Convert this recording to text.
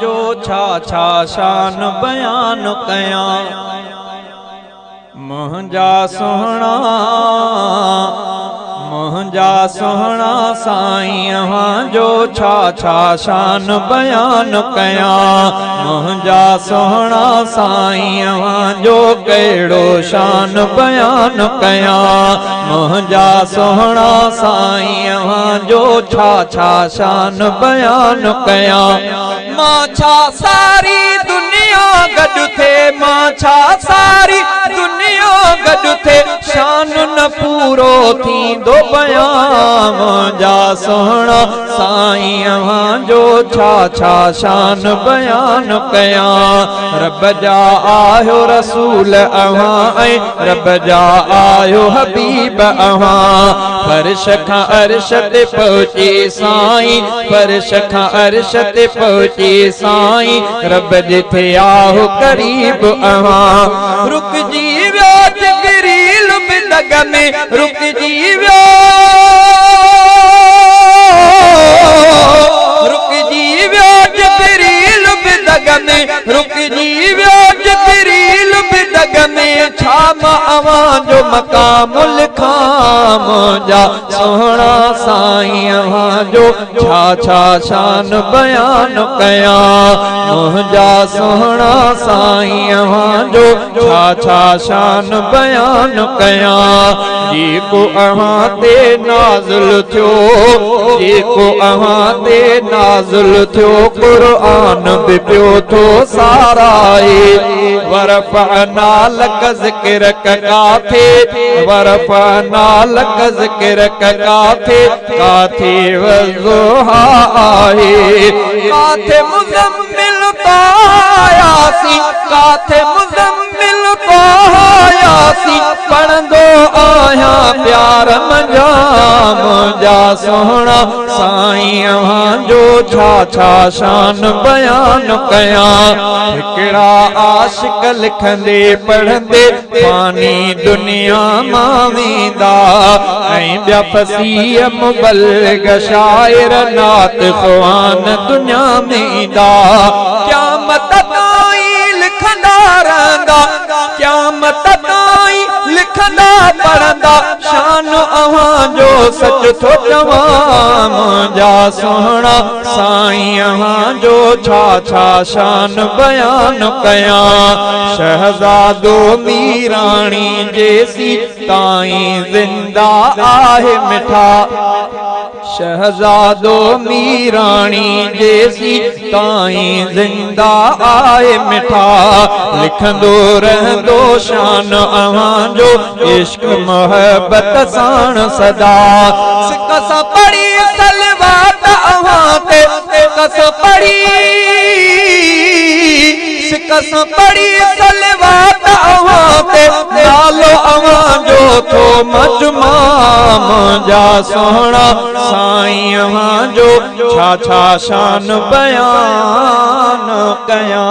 जो छा छा शान बयान कया मुंहिंजा सोहणा साईं जो छा छा शान बयान कया मुंहिंजा सोहणा साईं जो कहिड़ो शान बयान कया मुंहिंजा सोहणा साईं जो छा छा शान बयान कया मां छा सारी दुनिया गॾु थे मां छा सारी दुनिया गॾु थे शान न पूरो थींदो बयान मुंहिंजा सोहणा साईं जो छा छा शान बयान कया रब जा आयो रसूल अव्हां ऐं रब जा आयो हबीब अव्हां फर्श खां अर्श ते पहुची साईं फर्श खां अर्श ते पहुची साईं रब जिथे आहो करीब अव्हां रुकजी वियो जिब्रील बिदग में रुकजी वियो जिब्रील बिदग में रुकजी वियो जिब्रील बिदग में छा मां अवां जो मकाम लिखां मुंहिंजा सोहणा साईं अवां जो छा छा शान बयान कया मुंहिंजा सोहणा साईं अवां जो छा छा शान बयान कया जेको अवां ते नाज़िल थियो जेको अवां ते नाज़िल थियो क़ुर्आन बि पियो थो साराए वरफ़अना लक ज़िक्रक काथे वरफ़अना लक ज़िक्रक काथे वज़ुहा आहे काथे मुज़म्मिल पायासी काथे मुज़म्मिल पायासी पढ़ंदो आहियां प्यार मंझा मुंहिंजा सोहणा साईं अव्हां जो छा छा शान बयान कया हिकिड़ा आशिक लिखंदे पढ़ंदे फानी दुनिया मां वेंदा ऐं ॿिया फसीह मुबल्लिग शाइर नात ख़वान दुनिया में ईंदा क़यामत ताईं लिखंदा रहंदा क़यामत ताईं लिखंदा पढ़ंदा शान अव्हां जो सच थो चवां मुंहिंजा सोहणा साईं अव्हां जो छा छा शान बयान कया शहज़ादो मीराणी जेसी ताईं ज़िंदा आहे मिठा शहज़ादो मीराणी जेसी ताईं ज़िंदा आहे मिठा लिखंदो रहंदो शान अव्हां जो इश्क मोहब्बत साण सदा सिक सां पढ़ी सलवात अव्हां ते सिक सां पढ़ी सिक सां पढ़ी सलवात अव्हां ते नालो अव्हां जो थो मजमा मुंहिंजा सोहणा साईं अव्हां जो छा छा शान बयान कया।